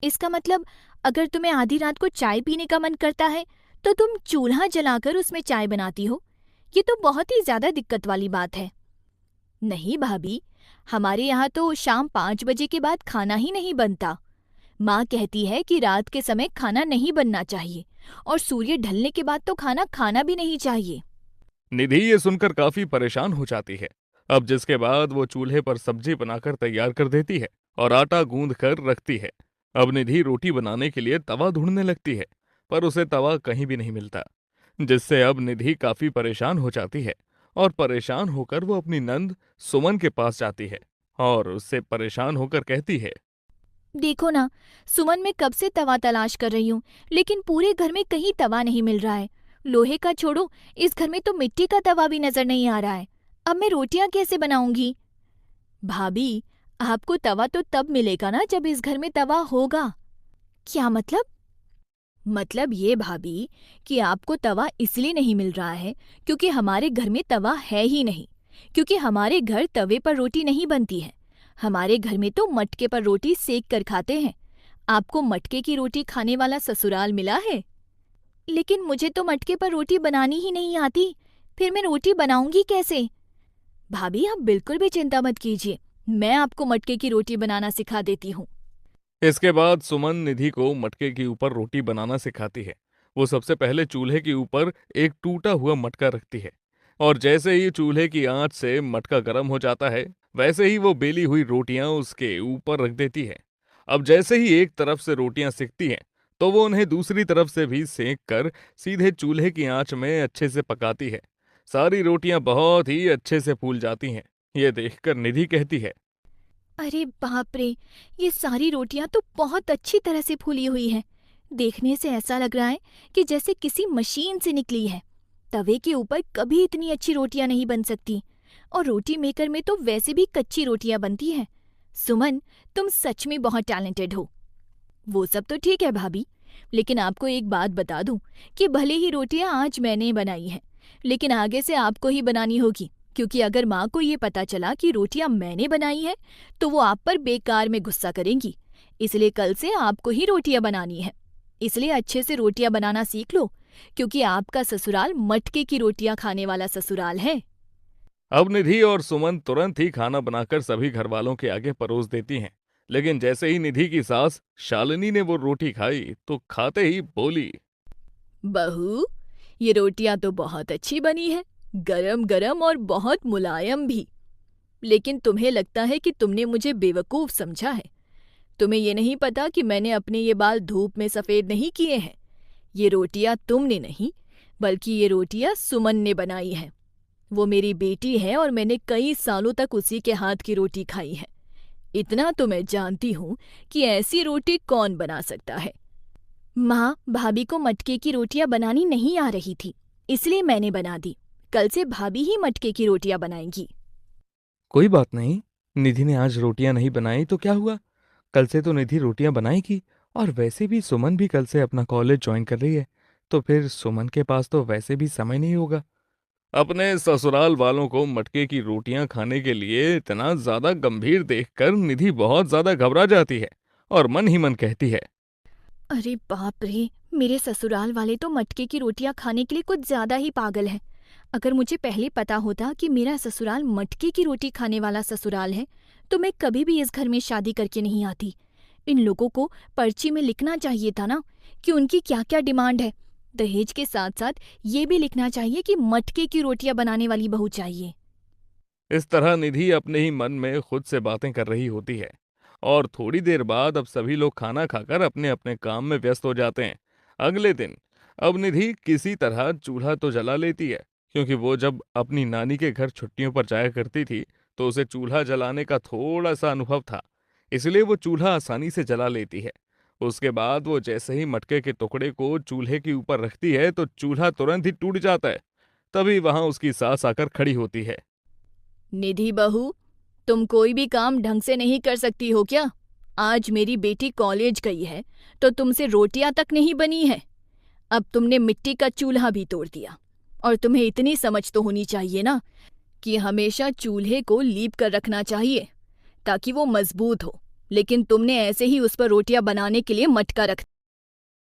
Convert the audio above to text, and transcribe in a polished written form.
इसका मतलब अगर तुम्हें आधी रात को चाय पीने का मन करता है तो तुम चूल्हा जलाकर उसमें चाय बनाती हो। ये तो बहुत ही ज्यादा दिक्कत वाली बात है। नहीं भाभी, हमारे यहाँ तो शाम 5 बजे के बाद खाना ही नहीं बनता। माँ कहती है कि रात के समय खाना नहीं बनना चाहिए और सूर्य ढलने के बाद तो खाना खाना भी नहीं चाहिए। निधि ये सुनकर काफी परेशान हो जाती है। अब जिसके बाद वो चूल्हे पर सब्जी बनाकर तैयार कर देती है और आटा गूंद कर रखती है। अब निधि रोटी बनाने के लिए तवा ढूंढने लगती है, पर उसे तवा कहीं भी नहीं मिलता, जिससे अब निधि काफी परेशान हो जाती है। और परेशान होकर वो अपनी नंद सुमन के पास जाती है और उससे परेशान होकर कहती है। देखो ना, सुमन, मैं कब से तवा तलाश कर रही हूँ, लेकिन पूरे घर में कहीं तवा नहीं मिल रहा है। लोहे का छोड़ो, इस घर में तो मिट्टी का तवा भी नजर नहीं आ रहा है। अब मैं रोटियां कैसे बनाऊंगी? भाभी, आपको तवा तो तब मिलेगा ना जब इस घर में तवा होगा। क्या मतलब? मतलब ये भाभी कि आपको तवा इसलिए नहीं मिल रहा है क्योंकि हमारे घर में तवा है ही नहीं। क्योंकि हमारे घर तवे पर रोटी नहीं बनती है। हमारे घर में तो मटके पर रोटी सेक कर खाते हैं। आपको मटके की रोटी खाने वाला ससुराल मिला है? लेकिन मुझे तो मटके पर रोटी बनानी ही नहीं आती। फिर मैं रोटी बनाऊंगी कैसे? भाभी, आप बिल्कुल भी चिंता मत कीजिए, मैं आपको मटके की रोटी बनाना सिखा देती हूँ। इसके बाद सुमन निधि को मटके के ऊपर रोटी बनाना सिखाती है। वो सबसे पहले चूल्हे के ऊपर एक टूटा हुआ मटका रखती है और जैसे ही चूल्हे की आंच से मटका गर्म हो जाता है, वैसे ही वो बेली हुई रोटियां उसके ऊपर रख देती है। अब जैसे ही एक तरफ से रोटियां सिकती हैं, तो वो उन्हें दूसरी तरफ से भी सेक कर सीधे चूल्हे की आंच में अच्छे से पकाती है। सारी रोटियां बहुत ही अच्छे से फूल जाती हैं। ये देखकर निधि कहती है। अरे बाप रे! ये सारी रोटियां तो बहुत अच्छी तरह से फूली हुई हैं। देखने से ऐसा लग रहा है कि जैसे किसी मशीन से निकली है। तवे के ऊपर कभी इतनी अच्छी रोटियां नहीं बन सकती और रोटी मेकर में तो वैसे भी कच्ची रोटियां बनती हैं। सुमन, तुम सच में बहुत टैलेंटेड हो। वो सब तो ठीक है भाभी, लेकिन आपको एक बात बता दूं कि भले ही रोटियां आज मैंने बनाई हैं, लेकिन आगे से आपको ही बनानी होगी, क्योंकि अगर माँ को ये पता चला कि रोटियां मैंने बनाई हैं, तो वो आप पर बेकार में गुस्सा करेंगी। इसलिए कल से आपको ही रोटियां बनानी है। इसलिए अच्छे से रोटियां बनाना सीख लो, क्योंकि आपका ससुराल मटके की रोटियां खाने वाला ससुराल है। अब निधि और सुमन तुरंत ही खाना बनाकर सभी घर वालों के आगे परोस देती हैं। लेकिन जैसे ही निधि की सास शालिनी ने वो रोटी खाई तो खाते ही बोली। बहू, ये रोटियां तो बहुत अच्छी बनी है, गरम गरम और बहुत मुलायम भी। लेकिन तुम्हें लगता है कि तुमने मुझे बेवकूफ समझा है। तुम्हें ये नहीं पता कि मैंने अपने ये बाल धूप में सफेद नहीं किए हैं। ये रोटियां तुमने नहीं, बल्कि ये रोटियां सुमन ने बनाई हैं। वो मेरी बेटी है और मैंने कई सालों तक उसी के हाथ की रोटी खाई है। इतना तो मैं जानती हूँ कि ऐसी रोटी कौन बना सकता है। माँ, भाभी को मटके की रोटियां बनानी नहीं आ रही थी, इसलिए मैंने बना दी। कल से भाभी ही मटके की रोटियां बनाएंगी। कोई बात नहीं, निधि ने आज रोटियां नहीं बनाई तो क्या हुआ? कल से तो निधि रोटियां बनाएगी। और वैसे भी सुमन भी कल से अपना कॉलेज ज्वाइन कर रही है, तो फिर सुमन के पास तो वैसे भी समय नहीं होगा। अपने ससुराल वालों को मटके की रोटियां खाने के लिए इतना ज्यादा गंभीर देखकर निधि बहुत ज्यादा घबरा जाती है और मन ही मन कहती है। अरे बाप रे! मेरे ससुराल वाले तो मटके की रोटियां खाने के लिए कुछ ज्यादा ही पागल हैं। अगर मुझे पहले पता होता कि मेरा ससुराल मटके की रोटी खाने वाला ससुराल है, तो मैं कभी भी इस घर में शादी करके नहीं आती। इन लोगों को पर्ची में लिखना चाहिए था ना कि उनकी क्या-क्या डिमांड है। दहेज के साथ-साथ ये भी लिखना चाहिए कि मटके की रोटियां बनाने वाली बहू चाहिए। इस तरह निधि अपने ही मन में खुद से बातें कर रही होती है और थोड़ी देर बाद अब सभी लोग खाना खाकर अपने अपने काम में व्यस्त हो जाते हैं। अगले दिन अब निधि किसी तरह चूल्हा तो जला लेती है, क्योंकि वो जब अपनी नानी के घर छुट्टियों पर जाया करती थी तो उसे चूल्हा जलाने का थोड़ा सा अनुभव था। इसलिए वो चूल्हा आसानी से जला लेती है। उसके बाद वो जैसे ही मटके के टुकड़े को चूल्हे के ऊपर रखती है तो चूल्हा तुरंत ही टूट जाता है। तभी वहां उसकी सास आकर खड़ी होती है। निधि बहू, तुम कोई भी काम ढंग से नहीं कर सकती हो क्या? आज मेरी बेटी कॉलेज गई है तो तुमसे रोटियां तक नहीं बनी है। अब तुमने मिट्टी का चूल्हा भी तोड़ दिया। और तुम्हें इतनी समझ तो होनी चाहिए ना कि हमेशा चूल्हे को लीप कर रखना चाहिए ताकि वो मजबूत हो। लेकिन तुमने ऐसे ही उस पर रोटियां बनाने के लिए मटका रख